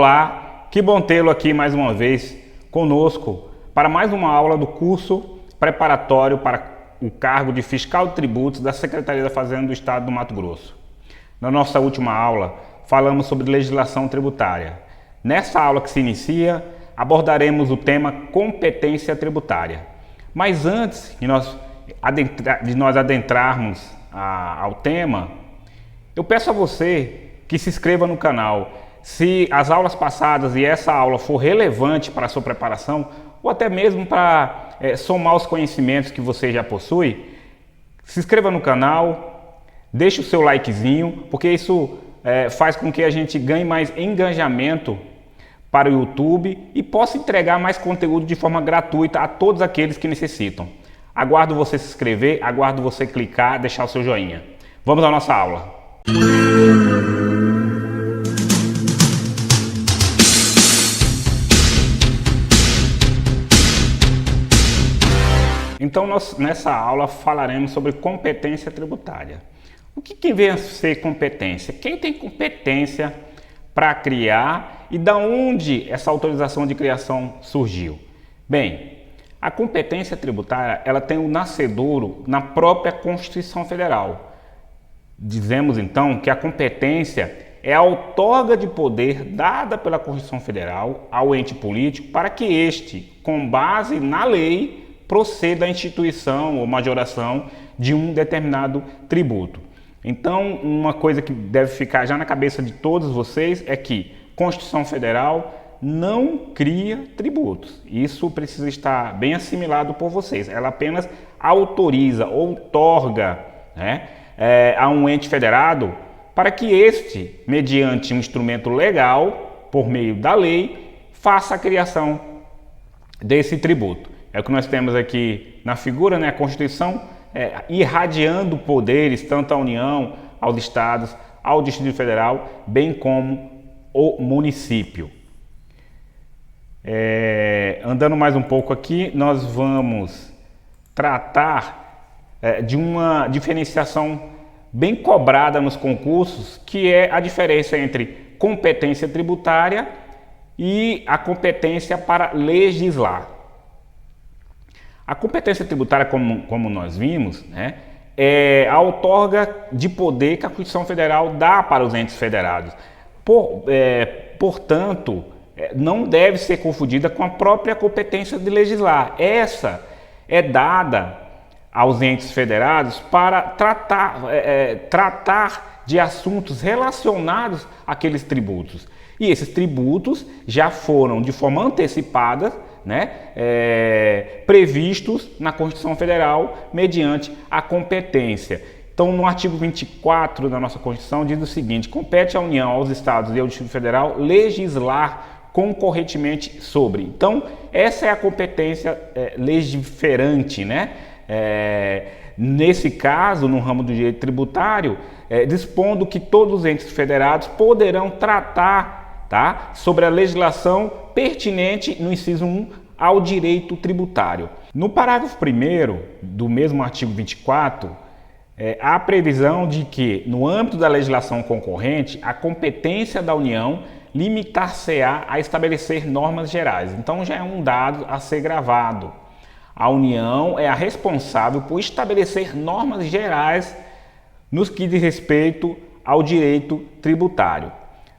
Olá, que bom tê-lo aqui mais uma vez conosco para mais uma aula do curso preparatório para o cargo de Fiscal de Tributos da Secretaria da Fazenda do Estado do Mato Grosso. Na nossa última aula, falamos sobre legislação tributária. Nessa aula que se inicia, abordaremos o tema competência tributária. Mas antes de nós adentrarmos ao tema, eu peço a você que se inscreva no canal. Se as aulas passadas e essa aula for relevante para a sua preparação, ou até mesmo para somar os conhecimentos que você já possui, se inscreva no canal, deixe o seu likezinho, porque isso faz com que a gente ganhe mais engajamento para o YouTube e possa entregar mais conteúdo de forma gratuita a todos aqueles que necessitam. Aguardo você se inscrever, aguardo você clicar, deixar o seu joinha. Vamos à nossa aula. Então, nessa aula falaremos sobre competência tributária. O que vem a ser competência? Quem tem competência para criar e da onde essa autorização de criação surgiu? Bem, a competência tributária ela tem um nascedouro na própria Constituição Federal. Dizemos então que a competência é a outorga de poder dada pela Constituição Federal ao ente político para que este, com base na lei, proceda à instituição ou majoração de um determinado tributo. Então, uma coisa que deve ficar já na cabeça de todos vocês é que Constituição Federal não cria tributos. Isso precisa estar bem assimilado por vocês. Ela apenas autoriza, outorga, a um ente federado para que este, mediante um instrumento legal, por meio da lei, faça a criação desse tributo. É o que nós temos aqui na figura, a Constituição, irradiando poderes tanto à União, aos estados, ao Distrito Federal, bem como o município. Andando mais um pouco aqui, nós vamos tratar de uma diferenciação bem cobrada nos concursos, que é a diferença entre competência tributária e a competência para legislar. A competência tributária, como nós vimos, é a outorga de poder que a Constituição Federal dá para os entes federados. Portanto, não deve ser confundida com a própria competência de legislar. Essa é dada aos entes federados para tratar de assuntos relacionados àqueles tributos. E esses tributos já foram, de forma antecipada, previstos na Constituição Federal mediante a competência. Então, no artigo 24 da nossa Constituição diz o seguinte: compete à União, aos Estados e ao Distrito Federal legislar concorrentemente sobre. Então, essa é a competência legiferante, nesse caso, no ramo do direito tributário, dispondo que todos os entes federados poderão tratar sobre a legislação pertinente no inciso 1 ao direito tributário. No parágrafo 1º do mesmo artigo 24, há a previsão de que, no âmbito da legislação concorrente, a competência da União limitar-se-á a estabelecer normas gerais. Então já é um dado a ser gravado. A União é a responsável por estabelecer normas gerais nos que diz respeito ao direito tributário.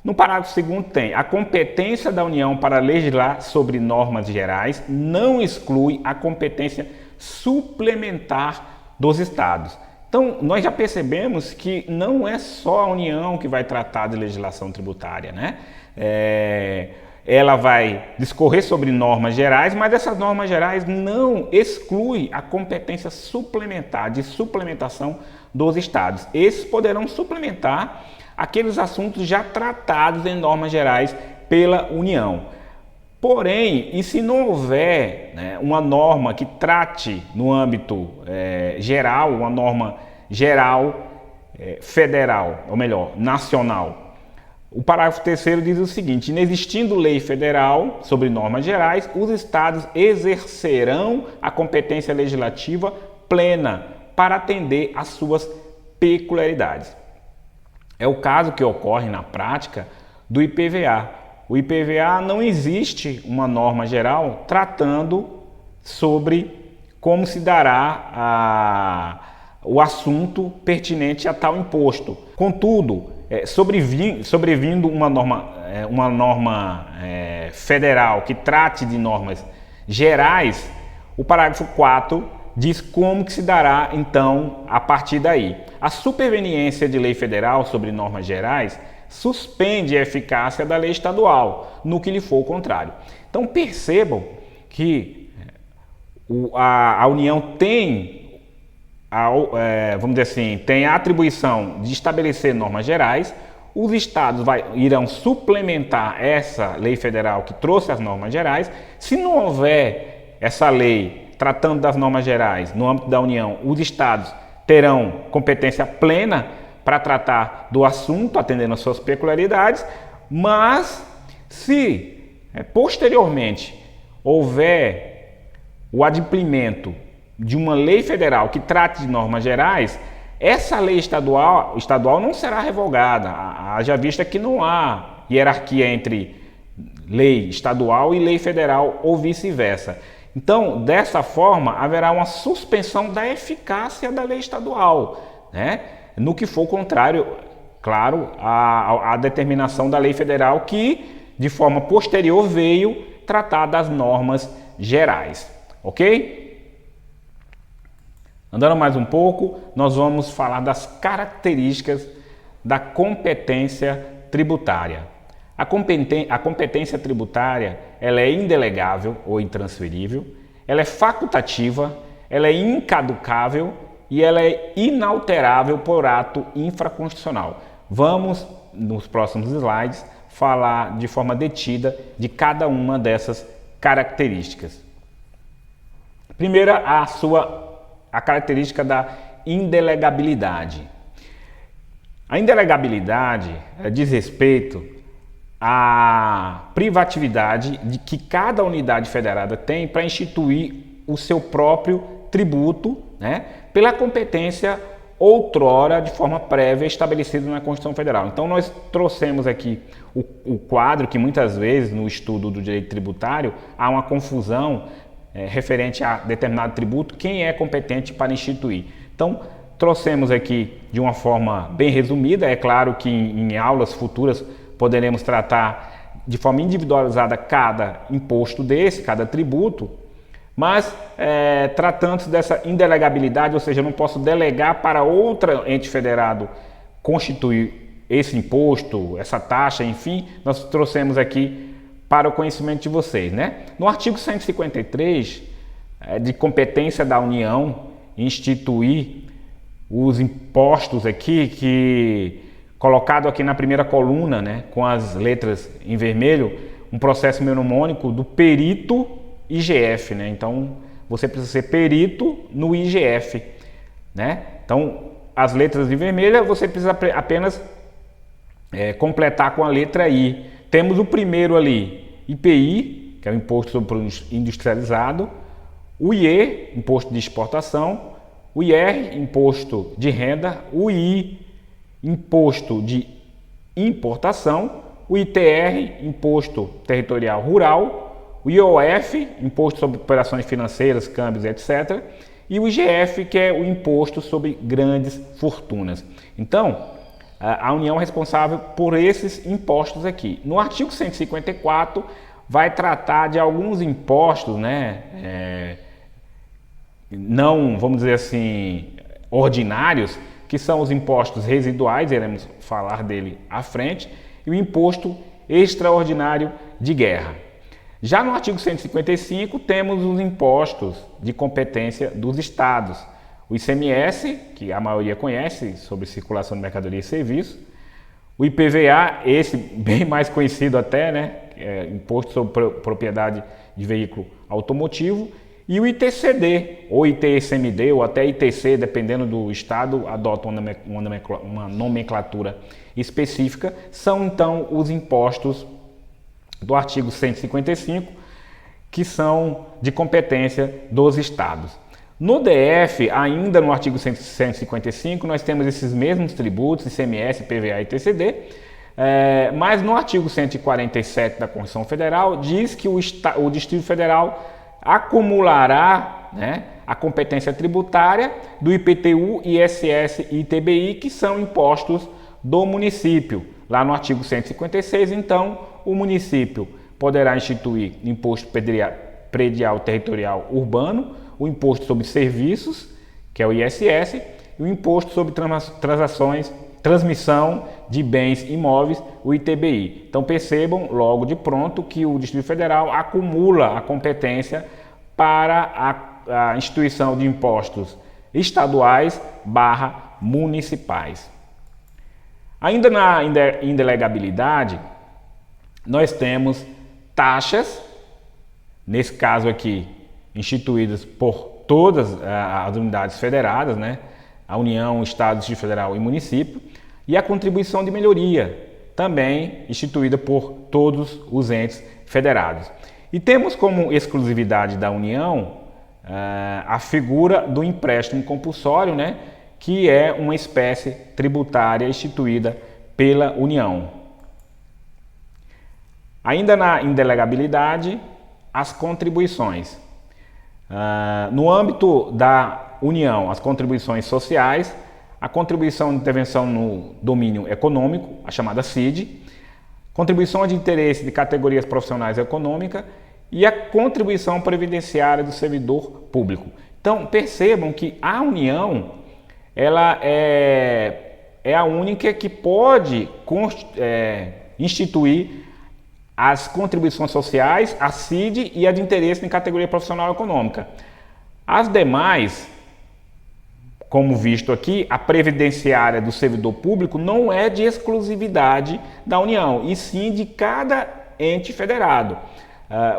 No parágrafo 2º tem: a competência da União para legislar sobre normas gerais não exclui a competência suplementar dos Estados. Então, nós já percebemos que não é só a União que vai tratar de legislação tributária, Ela vai discorrer sobre normas gerais, mas essas normas gerais não excluem a competência suplementar, de suplementação dos Estados. Esses poderão suplementar aqueles assuntos já tratados em normas gerais pela União. Porém, e se não houver uma norma que trate no âmbito geral, uma norma geral federal, ou melhor, nacional, o parágrafo 3º diz o seguinte: inexistindo lei federal sobre normas gerais, os estados exercerão a competência legislativa plena para atender às suas peculiaridades. É o caso que ocorre na prática do IPVA, o IPVA não existe uma norma geral tratando sobre como se dará o assunto pertinente a tal imposto. Contudo, sobrevindo uma norma federal que trate de normas gerais, o parágrafo 4 diz como que se dará, então, a partir daí. A superveniência de lei federal sobre normas gerais suspende a eficácia da lei estadual, no que lhe for o contrário. Então, percebam que a União tem, vamos dizer assim, tem a atribuição de estabelecer normas gerais, os estados irão suplementar essa lei federal que trouxe as normas gerais. Se não houver essa lei tratando das normas gerais no âmbito da União, os estados terão competência plena para tratar do assunto, atendendo às suas peculiaridades, mas se posteriormente houver o adimplemento de uma lei federal que trate de normas gerais, essa lei estadual não será revogada, haja vista que não há hierarquia entre lei estadual e lei federal ou vice-versa. Então, dessa forma, haverá uma suspensão da eficácia da lei estadual, né? No que for contrário, claro, à determinação da lei federal que, de forma posterior, veio tratar das normas gerais, ok? Andando mais um pouco, nós vamos falar das características da competência tributária. A competência tributária, ela é indelegável ou intransferível, ela é facultativa, ela é incaducável e ela é inalterável por ato infraconstitucional. Vamos, nos próximos slides, falar de forma detida de cada uma dessas características. Primeira, a característica da indelegabilidade. A indelegabilidade diz respeito à privatividade de que cada unidade federada tem para instituir o seu próprio tributo, né, pela competência outrora de forma prévia estabelecida na Constituição Federal. Então nós trouxemos aqui o quadro que muitas vezes no estudo do direito tributário há uma confusão referente a determinado tributo, quem é competente para instituir. Então trouxemos aqui de uma forma bem resumida, é claro que em aulas futuras poderemos tratar de forma individualizada cada imposto cada tributo, mas tratando-se dessa indelegabilidade, ou seja, eu não posso delegar para outro ente federado constituir esse imposto, essa taxa, enfim, nós trouxemos aqui para o conhecimento de vocês, né? No artigo 153, de competência da União, instituir os impostos aqui, colocado aqui na primeira coluna, né, com as letras em vermelho, um processo mnemônico do perito IGF, né? Então, você precisa ser perito no IGF, né? Então, as letras em vermelho, você precisa apenas completar com a letra I. Temos o primeiro ali, IPI, que é o Imposto sobre Produtos Industrializado, o IE, Imposto de Exportação, o IR, Imposto de Renda, o I, Imposto de Importação, o ITR, Imposto Territorial Rural, o IOF, Imposto sobre Operações Financeiras, Câmbios, etc., e o IGF, que é o Imposto sobre Grandes Fortunas. Então, a União é responsável por esses impostos aqui. No artigo 154, vai tratar de alguns impostos, né, não, vamos dizer assim, ordinários, que são os impostos residuais, iremos falar dele à frente, e o imposto extraordinário de guerra. Já no artigo 155, temos os impostos de competência dos estados. O ICMS, que a maioria conhece, sobre circulação de mercadoria e serviço. O IPVA, esse bem mais conhecido até, né? Imposto sobre propriedade de veículo automotivo. E o ITCD, ou ITCMD, ou até ITC, dependendo do estado, adota uma nomenclatura específica. São então os impostos do artigo 155, que são de competência dos estados. No DF, ainda no artigo 155, nós temos esses mesmos tributos, ICMS, IPVA e ITCD, Mas no artigo 147 da Constituição Federal diz que o Distrito Federal acumulará, né, a competência tributária do IPTU, ISS e ITBI, que são impostos do município. Lá no artigo 156, então, o município poderá instituir imposto predial territorial urbano, o imposto sobre serviços, que é o ISS, e o imposto sobre transmissão de bens imóveis, o ITBI. Então percebam logo de pronto que o Distrito Federal acumula a competência para a instituição de impostos estaduais / municipais. Ainda na indelegabilidade, nós temos taxas, nesse caso aqui, instituídas por todas as unidades federadas, né? A União, Estado, Distrito Federal e município, e a contribuição de melhoria, também instituída por todos os entes federados. E temos como exclusividade da União a figura do empréstimo compulsório, né, que é uma espécie tributária instituída pela União. Ainda na indelegabilidade, as contribuições. No âmbito da União, as contribuições sociais, a contribuição de intervenção no domínio econômico, a chamada CID, contribuição de interesse de categorias profissionais econômicas e a contribuição previdenciária do servidor público. Então, percebam que a União ela é a única que pode instituir as contribuições sociais, a CID e a de interesse em categoria profissional econômica. As demais, como visto aqui, a previdenciária do servidor público não é de exclusividade da União, e sim de cada ente federado.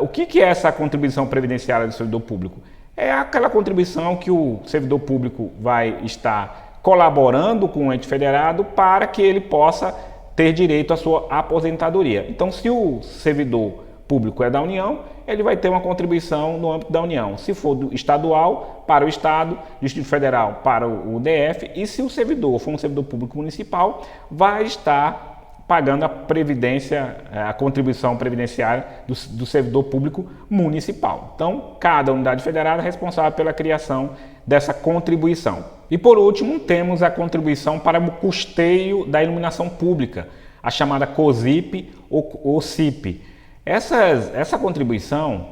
O que é essa contribuição previdenciária do servidor público? É aquela contribuição que o servidor público vai estar colaborando com o ente federado para que ele possa ter direito à sua aposentadoria. Então, se o servidor público é da União, ele vai ter uma contribuição no âmbito da União. Se for do estadual, para o Estado, Distrito Federal para o DF, e se o servidor for um servidor público municipal, vai estar pagando a contribuição previdenciária do servidor público municipal. Então, cada unidade federada é responsável pela criação dessa contribuição. E por último, temos a contribuição para o custeio da iluminação pública, a chamada COSIP ou CIP. Essa contribuição,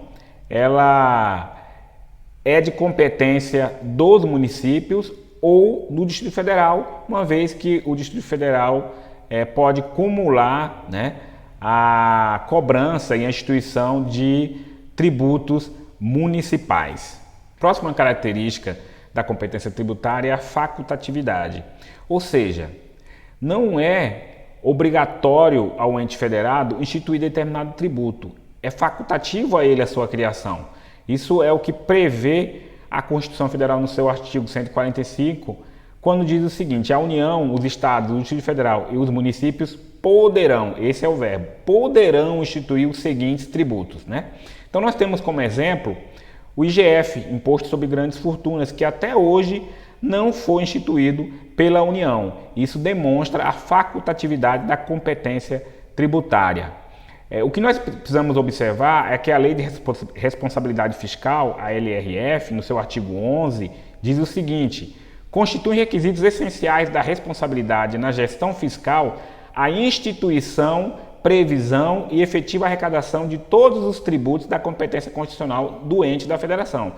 ela é de competência dos municípios ou do Distrito Federal, uma vez que o Distrito Federal pode cumular, né, a cobrança e a instituição de tributos municipais. Próxima característica da competência tributária é a facultatividade, ou seja, não é obrigatório ao ente federado instituir determinado tributo, é facultativo a ele a sua criação. Isso é o que prevê a Constituição Federal no seu artigo 145, quando diz o seguinte: a União, os estados, o Distrito Federal e os municípios poderão, esse é o verbo, poderão instituir os seguintes tributos, né? Então nós temos como exemplo o IGF, Imposto sobre Grandes Fortunas, que até hoje não foi instituído pela União. Isso demonstra a facultatividade da competência tributária. O que nós precisamos observar é que a Lei de Responsabilidade Fiscal, a LRF, no seu artigo 11, diz o seguinte: constituem requisitos essenciais da responsabilidade na gestão fiscal a instituição, previsão e efetiva arrecadação de todos os tributos da competência constitucional do ente da federação.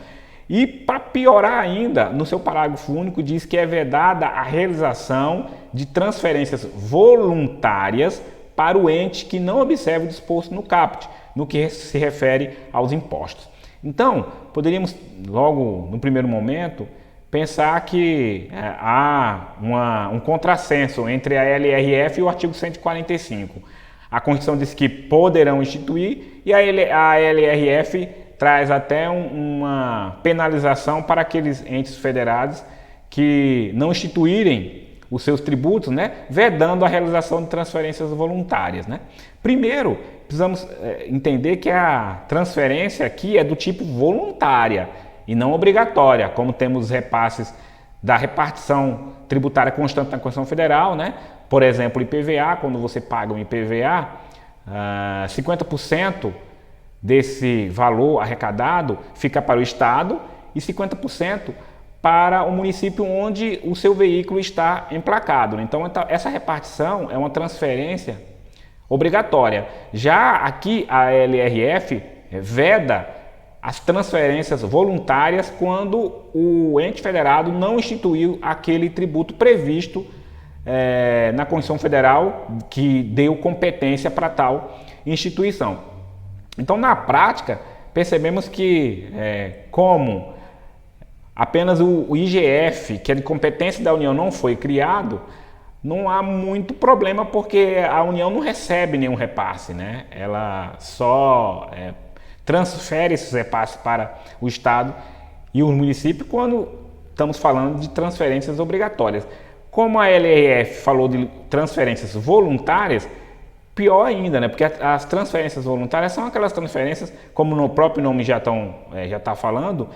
E, para piorar ainda, no seu parágrafo único diz que é vedada a realização de transferências voluntárias para o ente que não observe o disposto no caput, no que se refere aos impostos. Então, poderíamos, logo no primeiro momento, pensar que há um contrassenso entre a LRF e o artigo 145. A Constituição diz que poderão instituir e a LRF traz até uma penalização para aqueles entes federados que não instituírem os seus tributos, né, vedando a realização de transferências voluntárias, né? Primeiro, precisamos entender que a transferência aqui é do tipo voluntária e não obrigatória, como temos os repasses da repartição tributária constante na Constituição Federal, né, por exemplo, IPVA. Quando você paga um IPVA, 50% desse valor arrecadado fica para o Estado e 50% para o município onde o seu veículo está emplacado. Então, essa repartição é uma transferência obrigatória. Já aqui a LRF veda as transferências voluntárias quando o ente federado não instituiu aquele tributo previsto na Constituição Federal que deu competência para tal instituição. Então, na prática, percebemos que como apenas o IGF, que é de competência da União, não foi criado, não há muito problema, porque a União não recebe nenhum repasse, né? Ela só transfere esses repasses para o Estado e o município quando estamos falando de transferências obrigatórias. Como a LRF falou de transferências voluntárias, pior ainda, né? Porque as transferências voluntárias são aquelas transferências, como no próprio nome já está falando,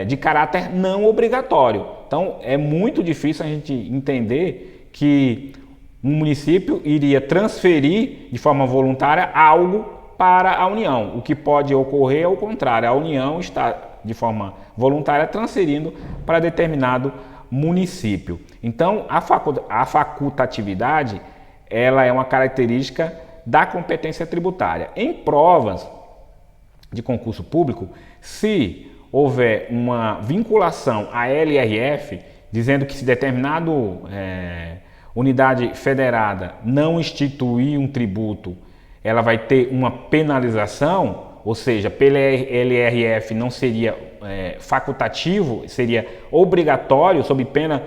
de caráter não obrigatório. Então, é muito difícil a gente entender que um município iria transferir de forma voluntária algo para a União. O que pode ocorrer é o contrário, a União está de forma voluntária transferindo para determinado município. Então, a facultatividade, ela é uma característica da competência tributária. Em provas de concurso público, se houver uma vinculação à LRF, dizendo que se determinado unidade federada não instituir um tributo, ela vai ter uma penalização, ou seja, pela LRF não seria facultativo, seria obrigatório, sob pena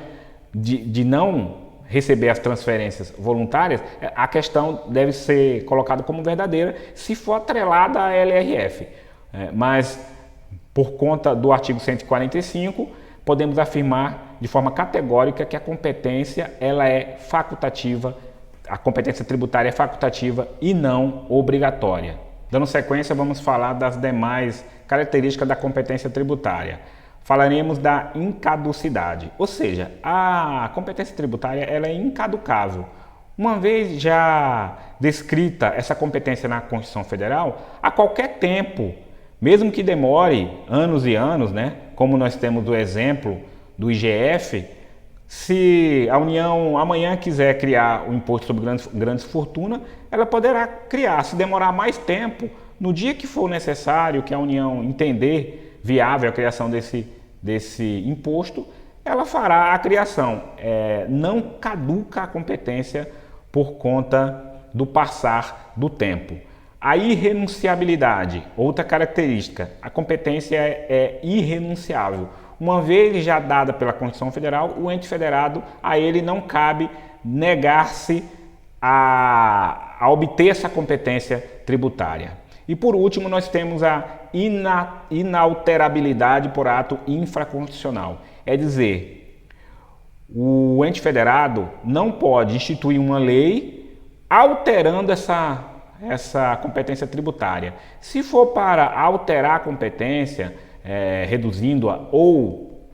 de não receber as transferências voluntárias, a questão deve ser colocada como verdadeira se for atrelada à LRF. Mas, por conta do artigo 145, podemos afirmar de forma categórica que a competência ela é facultativa, a competência tributária é facultativa e não obrigatória. Dando sequência, vamos falar das demais características da competência tributária. Falaremos da incaducidade, ou seja, a competência tributária ela é incaducável. Uma vez já descrita essa competência na Constituição Federal, a qualquer tempo, mesmo que demore anos e anos, né, como nós temos o exemplo do IGF, se a União amanhã quiser criar o imposto sobre grandes fortunas, ela poderá criar. Se demorar mais tempo, no dia que for necessário, que a União entender viável a criação desse imposto, ela fará a criação. Não caduca a competência por conta do passar do tempo. A irrenunciabilidade, outra característica, a competência é irrenunciável. Uma vez já dada pela Constituição Federal, o ente federado, a ele não cabe negar-se a obter essa competência tributária. E por último, nós temos a inalterabilidade por ato infraconstitucional. É dizer, o ente federado não pode instituir uma lei alterando essa competência tributária. Se for para alterar a competência, reduzindo-a ou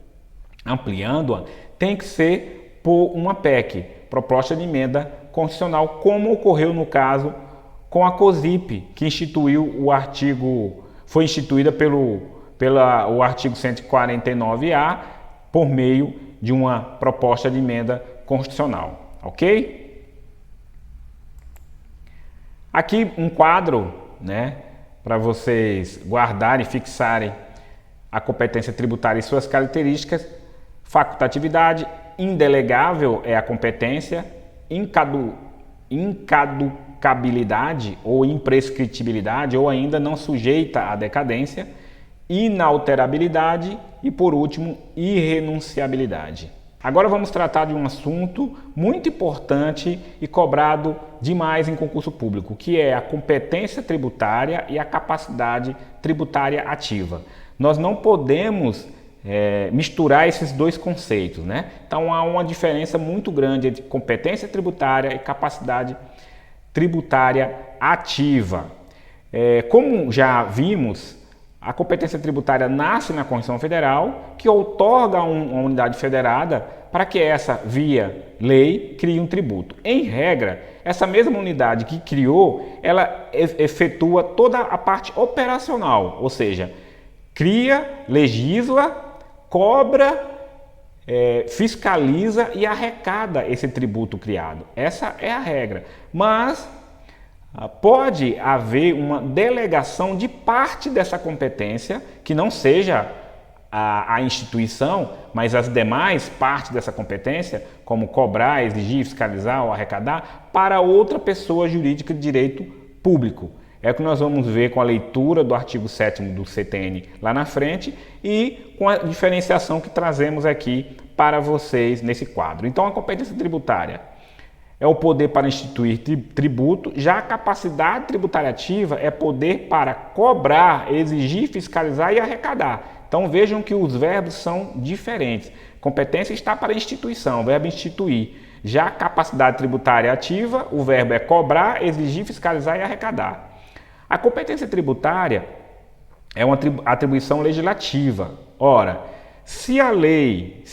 ampliando-a, tem que ser por uma PEC, proposta de emenda constitucional, como ocorreu no caso com a COSIP, que foi instituída pelo artigo 149A por meio de uma proposta de emenda constitucional, ok? Aqui um quadro, né, para vocês guardarem e fixarem a competência tributária e suas características. Facultatividade, indelegável é a competência, incaducabilidade ou imprescritibilidade, ou ainda não sujeita à decadência, inalterabilidade e, por último, irrenunciabilidade. Agora vamos tratar de um assunto muito importante e cobrado demais em concurso público, que é a competência tributária e a capacidade tributária ativa. Nós não podemos misturar esses dois conceitos, né? Então há uma diferença muito grande entre competência tributária e capacidade tributária ativa. Como já vimos, a competência tributária nasce na Constituição Federal, que outorga a uma unidade federada para que essa, via lei, crie um tributo. Em regra, essa mesma unidade que criou, ela efetua toda a parte operacional, ou seja, cria, legisla, cobra, fiscaliza e arrecada esse tributo criado. Essa é a regra. Mas pode haver uma delegação de parte dessa competência, que não seja a instituição, mas as demais partes dessa competência, como cobrar, exigir, fiscalizar ou arrecadar, para outra pessoa jurídica de direito público. É o que nós vamos ver com a leitura do artigo 7º do CTN lá na frente e com a diferenciação que trazemos aqui para vocês nesse quadro. Então, a competência tributária é o poder para instituir tributo, já a capacidade tributária ativa é poder para cobrar, exigir, fiscalizar e arrecadar. Então vejam que os verbos são diferentes. Competência está para instituição, o verbo instituir. Já a capacidade tributária ativa, o verbo é cobrar, exigir, fiscalizar e arrecadar. A competência tributária é uma atribuição legislativa. Ora, se a lei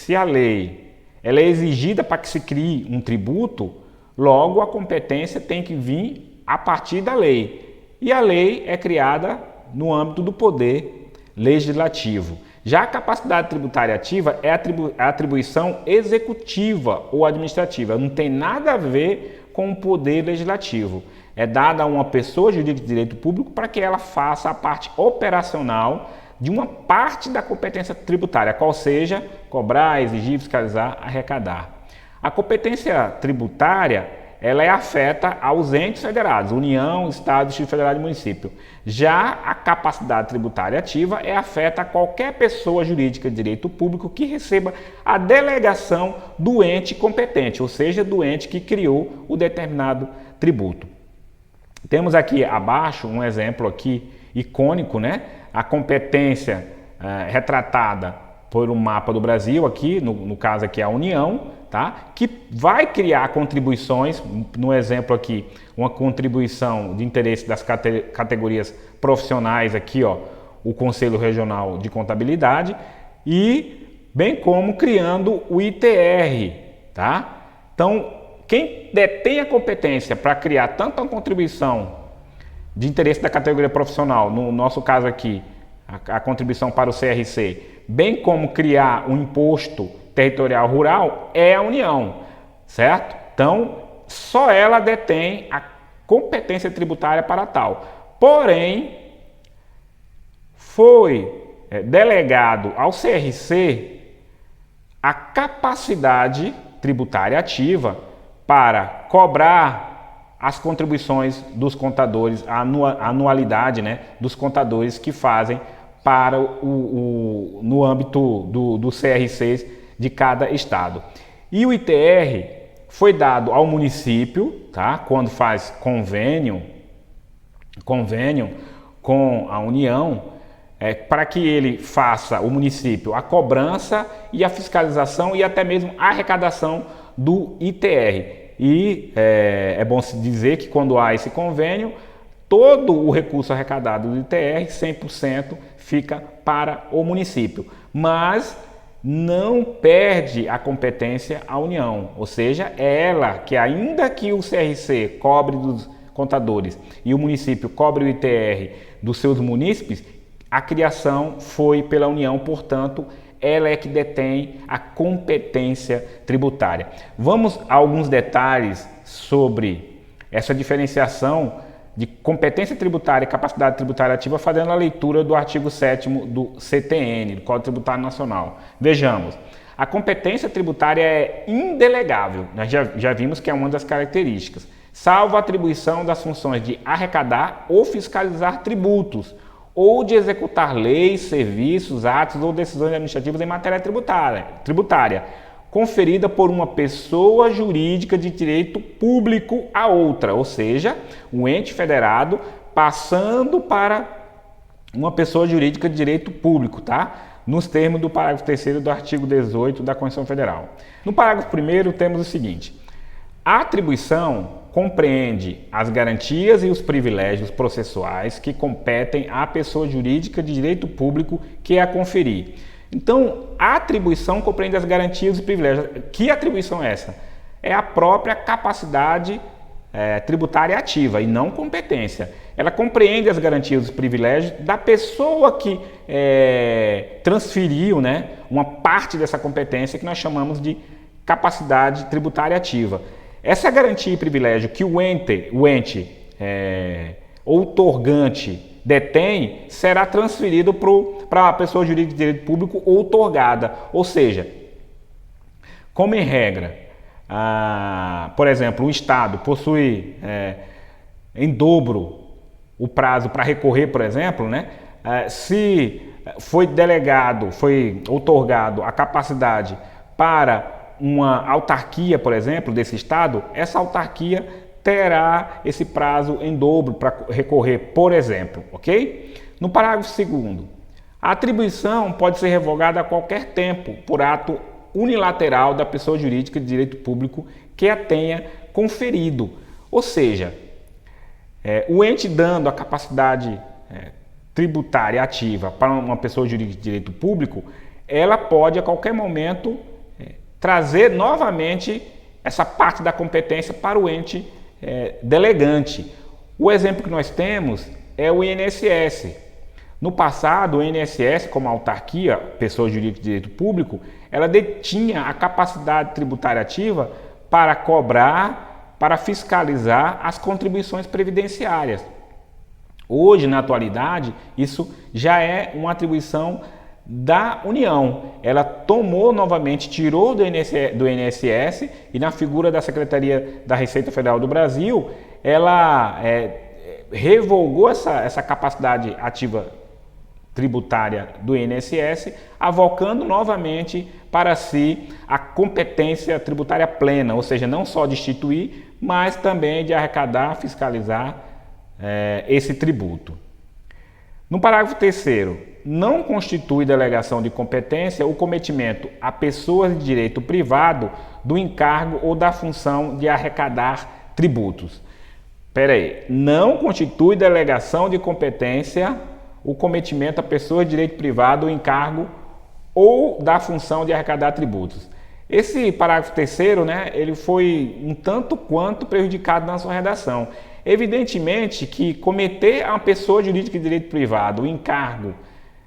ela é exigida para que se crie um tributo, logo a competência tem que vir a partir da lei. E a lei é criada no âmbito do poder legislativo. Já a capacidade tributária ativa é a atribuição executiva ou administrativa. Não tem nada a ver com o poder legislativo. É dada a uma pessoa jurídica de direito público para que ela faça a parte operacional de uma parte da competência tributária, qual seja cobrar, exigir, fiscalizar, arrecadar. A competência tributária ela é afeta aos entes federados, União, Estado, Distrito Federal e Município. Já a capacidade tributária ativa é afeta a qualquer pessoa jurídica de direito público que receba a delegação do ente competente, ou seja, do ente que criou o determinado tributo. Temos aqui abaixo um exemplo aqui icônico, né? A competência retratada por um mapa do Brasil, aqui, no caso aqui a União, tá? Que vai criar contribuições, no exemplo aqui, uma contribuição de interesse das categorias profissionais aqui, ó, o Conselho Regional de Contabilidade, e bem como criando o ITR, tá? Então, quem detém a competência para criar tanto a contribuição de interesse da categoria profissional, no nosso caso aqui, a contribuição para o CRC, bem como criar um imposto territorial rural, é a União, certo? Então, só ela detém a competência tributária para tal. Porém, foi delegado ao CRC a capacidade tributária ativa para cobrar as contribuições dos contadores, a anualidade, né, dos contadores que fazem para no âmbito dos CRCs de cada estado. E o ITR foi dado ao município, tá? Quando faz convênio com a União, para que ele faça, o município, a cobrança e a fiscalização e até mesmo a arrecadação do ITR. E é bom se dizer que quando há esse convênio, todo o recurso arrecadado do ITR, 100%, fica para o município. Mas não perde a competência à União, ou seja, é ela que, ainda que o CRC cobre dos contadores e o município cobre o ITR dos seus munícipes, a criação foi pela União, portanto, ela é que detém a competência tributária. Vamos a alguns detalhes sobre essa diferenciação de competência tributária e capacidade tributária ativa, fazendo a leitura do artigo 7º do CTN, do Código Tributário Nacional. Vejamos, a competência tributária é indelegável, nós já vimos que é uma das características, salvo a atribuição das funções de arrecadar ou fiscalizar tributos, ou de executar leis, serviços, atos ou decisões administrativas em matéria tributária, conferida por uma pessoa jurídica de direito público a outra, ou seja, um ente federado passando para uma pessoa jurídica de direito público, tá? Nos termos do parágrafo 3º do artigo 18 da Constituição Federal. No parágrafo 1º temos o seguinte: a atribuição compreende as garantias e os privilégios processuais que competem à pessoa jurídica de direito público que a conferir, Então, a atribuição compreende as garantias e privilégios. Que atribuição é essa? É a própria capacidade tributária ativa e não competência. Ela compreende as garantias e privilégios da pessoa que transferiu, né, uma parte dessa competência que nós chamamos de capacidade tributária ativa. Essa garantia e privilégio que o ente outorgante detém será transferido para a pessoa jurídica de direito público outorgada. Ou seja, como em regra, por exemplo, o Estado possui em dobro o prazo para recorrer, por exemplo, né? Se foi outorgado a capacidade para uma autarquia, por exemplo, desse Estado, essa autarquia terá esse prazo em dobro para recorrer, por exemplo, ok? No parágrafo 2º, a atribuição pode ser revogada a qualquer tempo por ato unilateral da pessoa jurídica de direito público que a tenha conferido. Ou seja, o ente dando a capacidade tributária ativa para uma pessoa jurídica de direito público, ela pode a qualquer momento trazer novamente essa parte da competência para o ente delegante. O exemplo que nós temos é o INSS. No passado, o INSS, como autarquia, pessoa jurídica de direito público, ela detinha a capacidade tributária ativa para cobrar, para fiscalizar as contribuições previdenciárias. Hoje, na atualidade, isso já é uma atribuição da União. Ela tomou novamente, tirou do INSS e na figura da Secretaria da Receita Federal do Brasil, ela revogou essa capacidade ativa tributária do INSS, avocando novamente para si a competência tributária plena, ou seja, não só de instituir, mas também de arrecadar, fiscalizar esse tributo. No parágrafo 3º, não constitui delegação de competência o cometimento a pessoas de direito privado do encargo ou da função de arrecadar tributos. Espera aí, não constitui delegação de competência o cometimento a pessoas de direito privado do encargo ou da função de arrecadar tributos. Esse parágrafo 3º, né, ele foi um tanto quanto prejudicado na sua redação. Evidentemente que cometer a uma pessoa jurídica de direito privado o encargo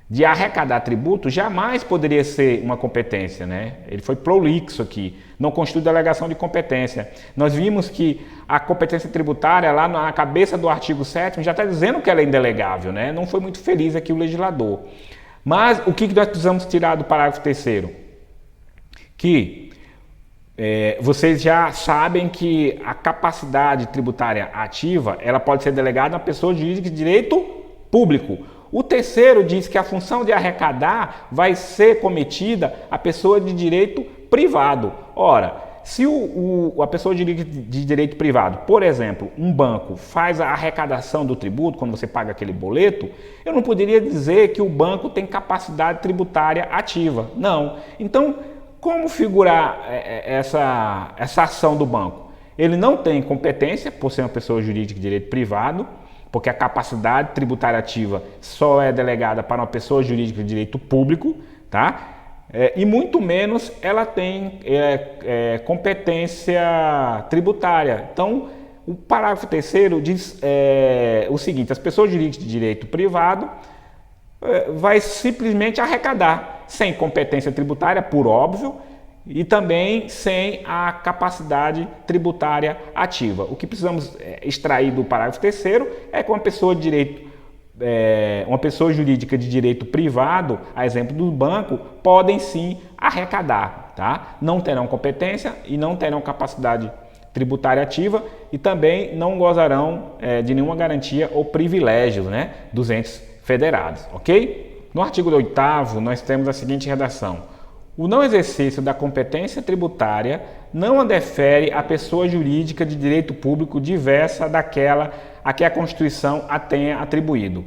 de arrecadar tributo jamais poderia ser uma competência, né? Ele foi prolixo aqui, não constitui delegação de competência. Nós vimos que a competência tributária, lá na cabeça do artigo 7º, já está dizendo que ela é indelegável, né? Não foi muito feliz aqui o legislador. Mas o que nós precisamos tirar do parágrafo 3º? Que vocês já sabem que a capacidade tributária ativa, ela pode ser delegada a pessoa jurídica de direito público. O 3º diz que a função de arrecadar vai ser cometida a pessoa de direito privado. Ora, se a pessoa de direito privado, por exemplo, um banco, faz a arrecadação do tributo, quando você paga aquele boleto, eu não poderia dizer que o banco tem capacidade tributária ativa. Não. Então, como figurar essa ação do banco? Ele não tem competência, por ser uma pessoa jurídica de direito privado, porque a capacidade tributária ativa só é delegada para uma pessoa jurídica de direito público, tá? E muito menos ela tem competência tributária. Então, o parágrafo 3º diz o seguinte: as pessoas jurídicas de direito privado vai simplesmente arrecadar, sem competência tributária, por óbvio, e também sem a capacidade tributária ativa. O que precisamos extrair do parágrafo 3º é que uma pessoa jurídica de direito privado, a exemplo do banco, podem sim arrecadar, tá? Não terão competência e não terão capacidade tributária ativa e também não gozarão de nenhuma garantia ou privilégio, né, dos entes federados, ok? No artigo 8º, nós temos a seguinte redação: o não exercício da competência tributária não a defere a pessoa jurídica de direito público diversa daquela a que a Constituição a tenha atribuído.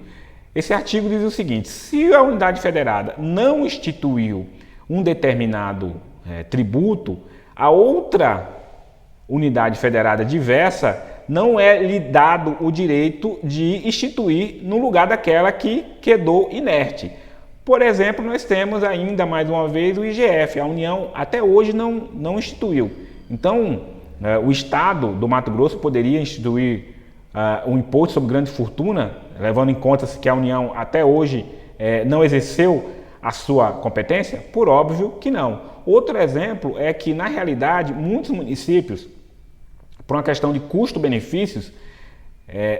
Esse artigo diz o seguinte: se a unidade federada não instituiu um determinado tributo, a outra unidade federada diversa não é lhe dado o direito de instituir no lugar daquela que quedou inerte. Por exemplo, nós temos ainda mais uma vez o IGF, a União até hoje não instituiu. Então, o Estado do Mato Grosso poderia instituir um imposto sobre grande fortuna, levando em conta que a União até hoje não exerceu a sua competência? Por óbvio que não. Outro exemplo é que, na realidade, muitos municípios, por uma questão de custo-benefícios,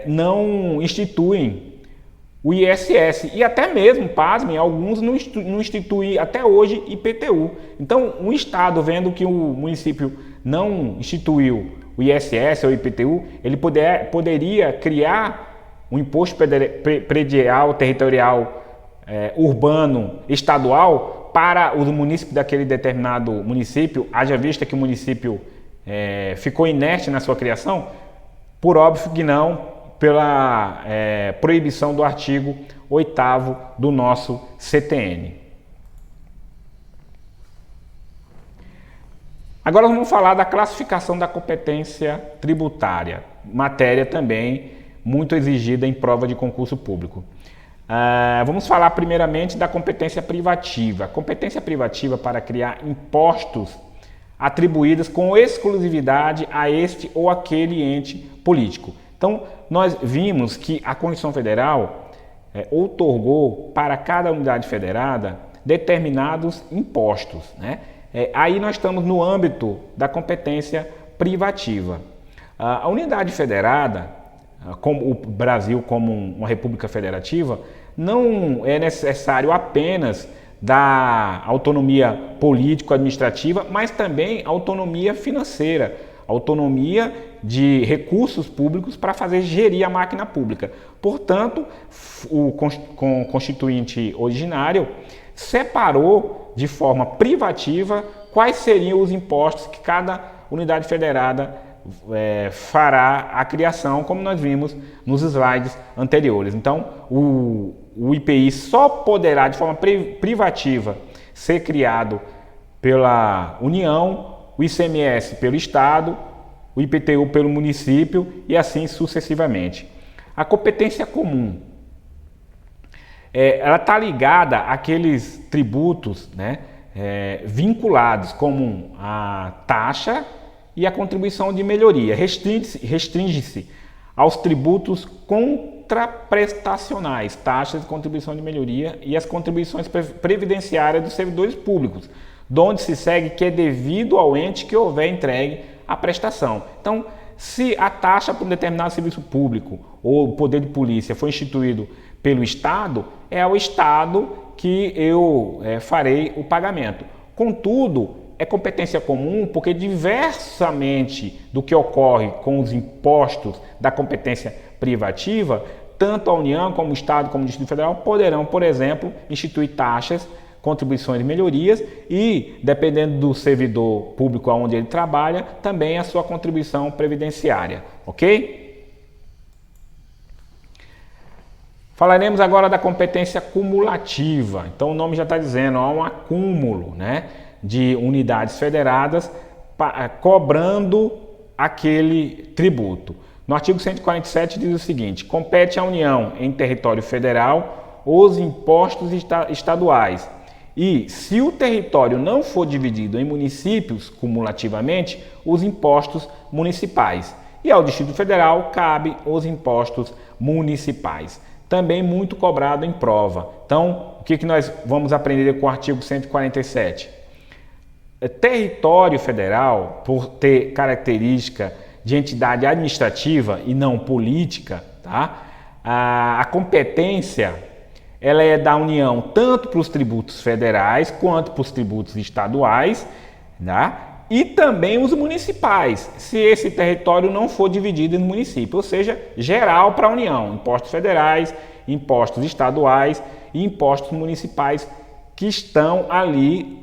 não instituem o ISS e até mesmo, pasmem, alguns não instituem até hoje IPTU. Então, um Estado, vendo que o município não instituiu o ISS ou IPTU, ele poderia criar um imposto predial, territorial, urbano, estadual para os munícipes daquele determinado município, haja vista que o município ficou inerte na sua criação? Por óbvio que não, pela proibição do artigo 8º do nosso CTN. Agora vamos falar da classificação da competência tributária, matéria também muito exigida em prova de concurso público. Vamos falar primeiramente da competência privativa. A competência privativa para criar impostos atribuídos com exclusividade a este ou aquele ente político. Então, nós vimos que a Constituição Federal outorgou para cada unidade federada determinados impostos, né? Aí nós estamos no âmbito da competência privativa. A unidade federada, como o Brasil como uma república federativa, não é necessário apenas da autonomia político-administrativa, mas também autonomia financeira, autonomia de recursos públicos para fazer gerir a máquina pública. Portanto, o constituinte originário separou de forma privativa quais seriam os impostos que cada unidade federada fará a criação, como nós vimos nos slides anteriores. Então, o IPI só poderá, de forma privativa, ser criado pela União, o ICMS pelo Estado, o IPTU pelo município e assim sucessivamente. A competência comum, ela está ligada àqueles tributos, né, vinculados, como a taxa e a contribuição de melhoria. Restringe-se aos tributos contraprestacionais, taxas de contribuição de melhoria e as contribuições previdenciárias dos servidores públicos, donde se segue que é devido ao ente que houver entregue a prestação. Então, se a taxa para um determinado serviço público ou o poder de polícia foi instituído pelo Estado, é ao Estado que eu farei o pagamento. Contudo, é competência comum porque, diversamente do que ocorre com os impostos da competência privativa, tanto a União, como o Estado, como o Distrito Federal poderão, por exemplo, instituir taxas, contribuições e melhorias e, dependendo do servidor público onde ele trabalha, também a sua contribuição previdenciária, ok? Falaremos agora da competência cumulativa. Então o nome já está dizendo, há um acúmulo, né, de unidades federadas cobrando aquele tributo. No artigo 147 diz o seguinte: compete à União em território federal os impostos estaduais e, se o território não for dividido em municípios cumulativamente, os impostos municipais. E ao Distrito Federal cabe os impostos municipais. Também muito cobrado em prova. Então, o que nós vamos aprender com o artigo 147? Território federal, por ter característica de entidade administrativa e não política, tá? A competência ela é da União tanto para os tributos federais quanto para os tributos estaduais, tá? E também os municipais, se esse território não for dividido em municípios, ou seja, geral para a União, impostos federais, impostos estaduais e impostos municipais que estão ali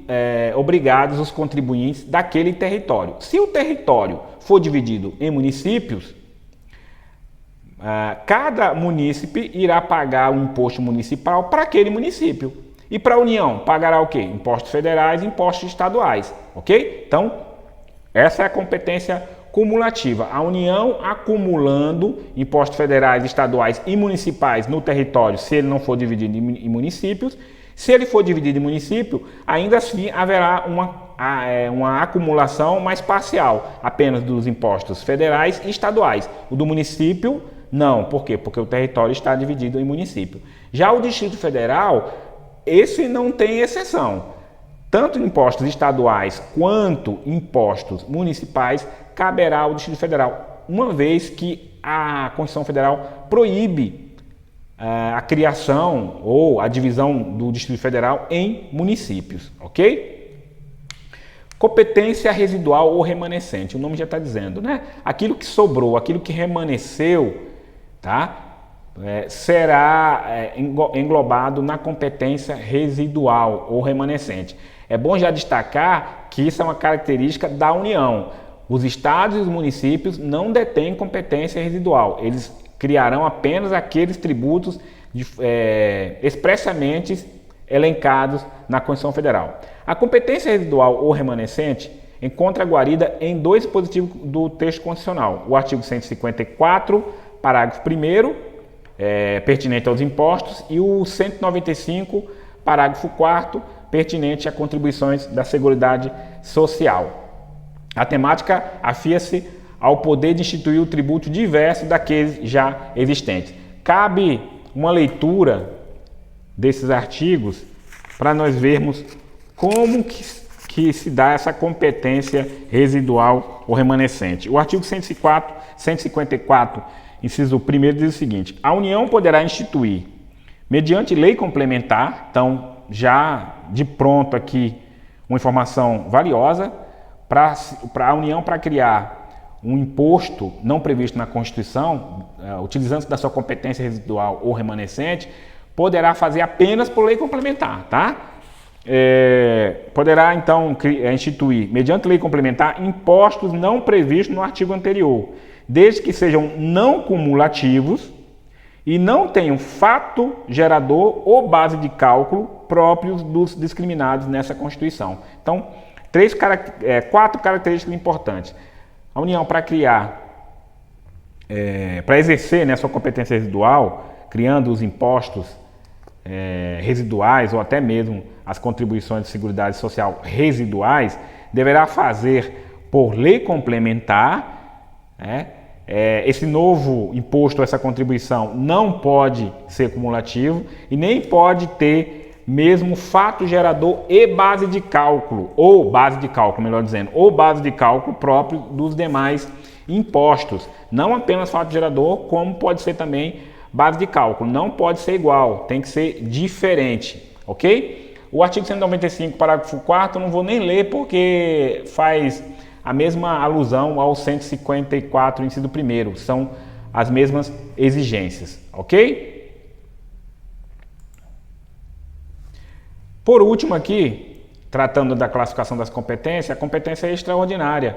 obrigados os contribuintes daquele território. Se o território for dividido em municípios, cada munícipe irá pagar um imposto municipal para aquele município. E para a União, pagará o quê? Impostos federais e impostos estaduais, ok? Então, essa é a competência cumulativa. A União acumulando impostos federais, estaduais e municipais no território, se ele não for dividido em municípios, Se ele for dividido em município, ainda assim haverá uma acumulação mais parcial, apenas dos impostos federais e estaduais. O do município, não. Por quê? Porque o território está dividido em município. Já o Distrito Federal, esse não tem exceção. Tanto impostos estaduais quanto impostos municipais caberá ao Distrito Federal, uma vez que a Constituição Federal proíbe a criação ou a divisão do Distrito Federal em municípios, ok? Competência residual ou remanescente, o nome já está dizendo, né? Aquilo que sobrou, aquilo que remanesceu, tá? Será englobado na competência residual ou remanescente. É bom já destacar que isso é uma característica da União. Os estados e os municípios não detêm competência residual, eles criarão apenas aqueles tributos expressamente elencados na Constituição Federal. A competência residual ou remanescente encontra guarida em dois dispositivos do texto constitucional. O artigo 154, parágrafo 1º, pertinente aos impostos, e o 195, parágrafo 4º, pertinente a contribuições da Seguridade Social. A temática afia-se ao poder de instituir o tributo diverso daqueles já existentes. Cabe uma leitura desses artigos para nós vermos como que se dá essa competência residual ou remanescente. O artigo 154, inciso 1º, diz o seguinte: a União poderá instituir, mediante lei complementar, então já de pronto aqui uma informação valiosa, para a União para criar um imposto não previsto na Constituição, utilizando da sua competência residual ou remanescente, poderá fazer apenas por lei complementar, tá? Poderá então instituir, mediante lei complementar, impostos não previstos no artigo anterior, desde que sejam não cumulativos e não tenham fato gerador ou base de cálculo próprios dos discriminados nessa Constituição. Então, 4 características importantes. A União, para exercer, né, sua competência residual, criando os impostos residuais ou até mesmo as contribuições de Seguridade Social residuais, deverá fazer por lei complementar, né? Esse novo imposto, essa contribuição, não pode ser cumulativo e nem pode ter mesmo fato gerador e base de cálculo, ou base de cálculo próprio dos demais impostos. Não apenas fato gerador, como pode ser também base de cálculo. Não pode ser igual, tem que ser diferente, ok? O artigo 195, parágrafo 4º, não vou nem ler porque faz a mesma alusão ao 154, inciso 1º. São as mesmas exigências, ok? Por último aqui, tratando da classificação das competências, a competência extraordinária.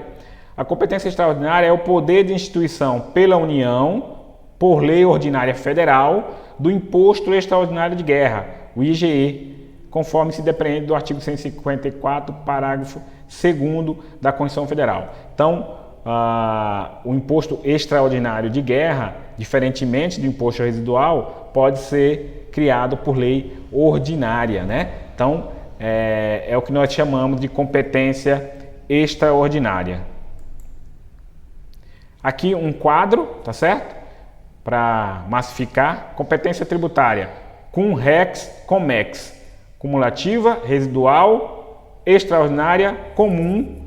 A competência extraordinária é o poder de instituição pela União, por lei ordinária federal, do Imposto Extraordinário de Guerra, o IGE, conforme se depreende do artigo 154, parágrafo 2º da Constituição Federal. Então, o Imposto Extraordinário de Guerra, diferentemente do Imposto Residual, pode ser criado por lei ordinária, né? Então, é o que nós chamamos de competência extraordinária. Aqui um quadro, tá certo? Para massificar. Competência tributária: cum rex, comex. Cumulativa, residual, extraordinária, comum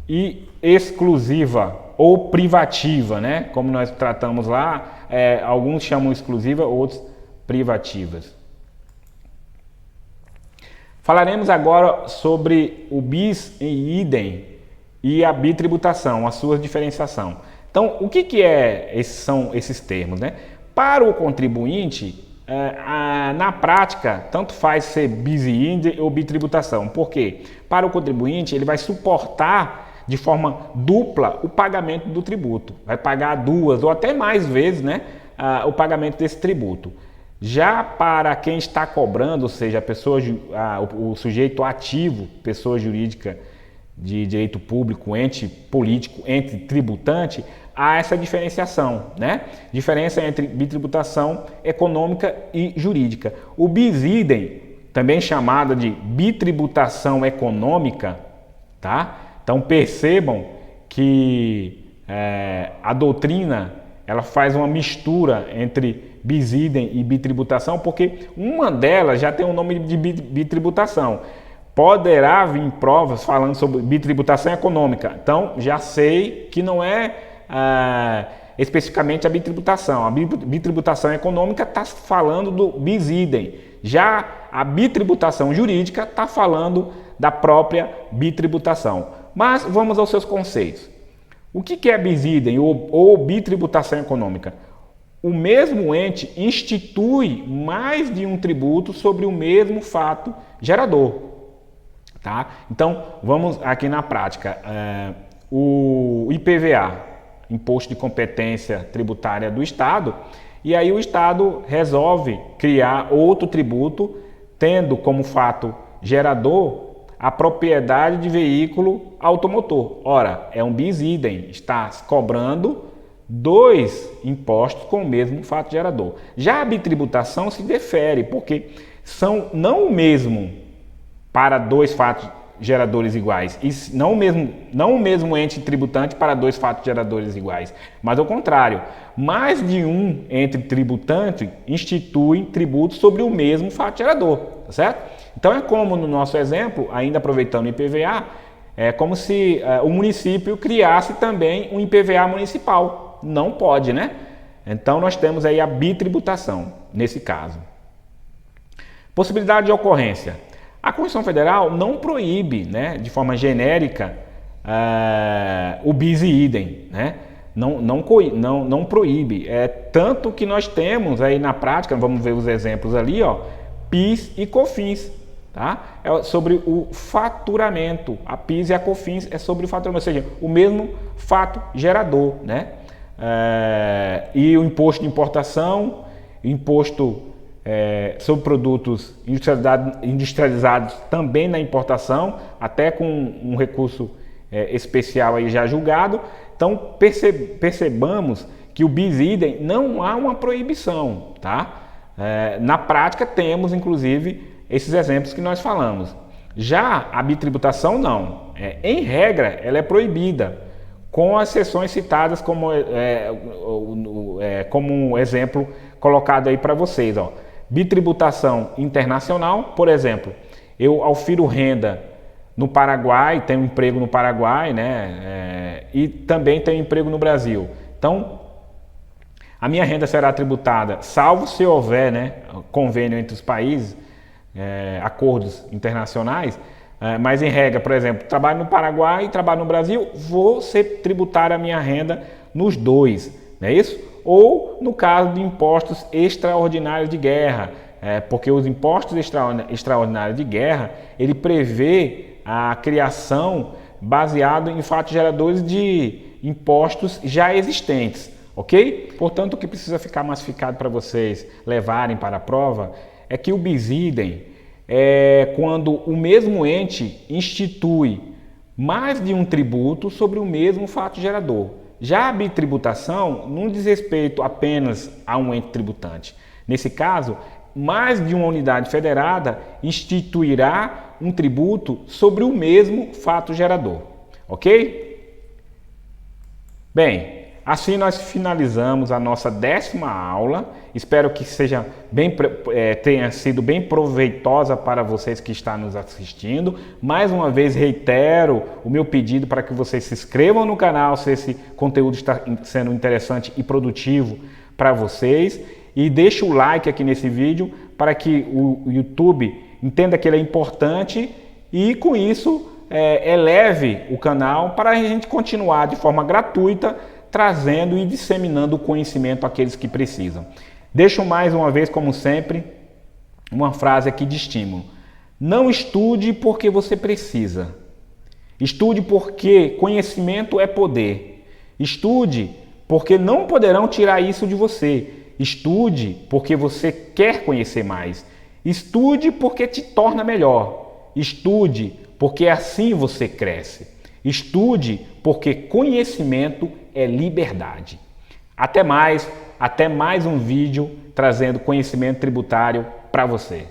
e exclusiva ou privativa, né? Como nós tratamos lá, alguns chamam exclusiva, outros privativas. Falaremos agora sobre o bis e idem e a bitributação, a sua diferenciação. Então, o que são esses termos, né? Para o contribuinte, na prática, tanto faz ser bis e idem ou bitributação. Por quê? Para o contribuinte, ele vai suportar de forma dupla o pagamento do tributo. Vai pagar 2 ou até mais vezes, né, o pagamento desse tributo. Já para quem está cobrando, ou seja, a pessoa, o sujeito ativo, pessoa jurídica de direito público, ente político, ente tributante, há essa diferenciação, né? Diferença entre bitributação econômica e jurídica. O bis idem também chamada de bitributação econômica, tá? Então percebam que a doutrina ela faz uma mistura entre bis idem e bitributação, porque uma delas já tem o nome de bitributação. Poderá vir provas falando sobre bitributação econômica, então já sei que não é especificamente a bitributação. A bitributação econômica está falando do bis idem, já a bitributação jurídica está falando da própria bitributação. Mas vamos aos seus conceitos. O que é bis idem ou bitributação econômica? O mesmo ente institui mais de um tributo sobre o mesmo fato gerador. Tá? Então, vamos aqui na prática. O IPVA, Imposto de Competência Tributária do Estado, e aí o Estado resolve criar outro tributo, tendo como fato gerador a propriedade de veículo automotor. Ora, é um bis idem, está cobrando dois impostos com o mesmo fato gerador. Já a bitributação se difere, porque são não o mesmo para dois fatos geradores iguais, e não o mesmo ente tributante para dois fatos geradores iguais, mas ao contrário, mais de um ente tributante institui tributo sobre o mesmo fato gerador, tá certo? Então é como no nosso exemplo, ainda aproveitando o IPVA, é como se o município criasse também um IPVA municipal. Não pode, né? Então nós temos aí a bitributação, nesse caso. Possibilidade de ocorrência. A Constituição Federal não proíbe, né, de forma genérica, o bis idem, né? Não proíbe. Tanto que nós temos aí na prática, vamos ver os exemplos ali, ó, PIS e COFINS. Tá? É sobre o faturamento. A PIS e a COFINS é sobre o faturamento, ou seja, o mesmo fato gerador, né? E o imposto de importação, imposto sobre produtos industrializados também na importação, até com um recurso especial aí já julgado. Então percebamos que o bis idem não há uma proibição, tá? Na prática temos inclusive esses exemplos que nós falamos. Já a bitributação não. Em regra, ela é proibida, com as exceções citadas como um exemplo colocado aí para vocês. Ó. Bitributação internacional, por exemplo, eu aufiro renda no Paraguai, tenho um emprego no Paraguai, né? E também tenho emprego no Brasil. Então, a minha renda será tributada, salvo se houver, né, convênio entre os países, acordos internacionais, mas em regra, por exemplo, trabalho no Paraguai e trabalho no Brasil, vou ser tributar a minha renda nos dois, não é isso? Ou no caso de impostos extraordinários de guerra, porque os impostos extraordinários de guerra, ele prevê a criação baseado em fatos geradores de impostos já existentes, ok? Portanto, o que precisa ficar massificado para vocês levarem para a prova é que o bis idem é quando o mesmo ente institui mais de um tributo sobre o mesmo fato gerador. Já a bitributação não diz respeito apenas a um ente tributante. Nesse caso, mais de uma unidade federada instituirá um tributo sobre o mesmo fato gerador. Ok? Bem, assim nós finalizamos a nossa 10ª aula. Espero que tenha sido bem proveitosa para vocês que estão nos assistindo. Mais uma vez reitero o meu pedido para que vocês se inscrevam no canal se esse conteúdo está sendo interessante e produtivo para vocês. E deixe o like aqui nesse vídeo para que o YouTube entenda que ele é importante e com isso eleve o canal para a gente continuar de forma gratuita trazendo e disseminando o conhecimento àqueles que precisam. Deixo mais uma vez, como sempre, uma frase aqui de estímulo. Não estude porque você precisa. Estude porque conhecimento é poder. Estude porque não poderão tirar isso de você. Estude porque você quer conhecer mais. Estude porque te torna melhor. Estude porque assim você cresce. Estude porque conhecimento é liberdade. Até mais um vídeo trazendo conhecimento tributário para você.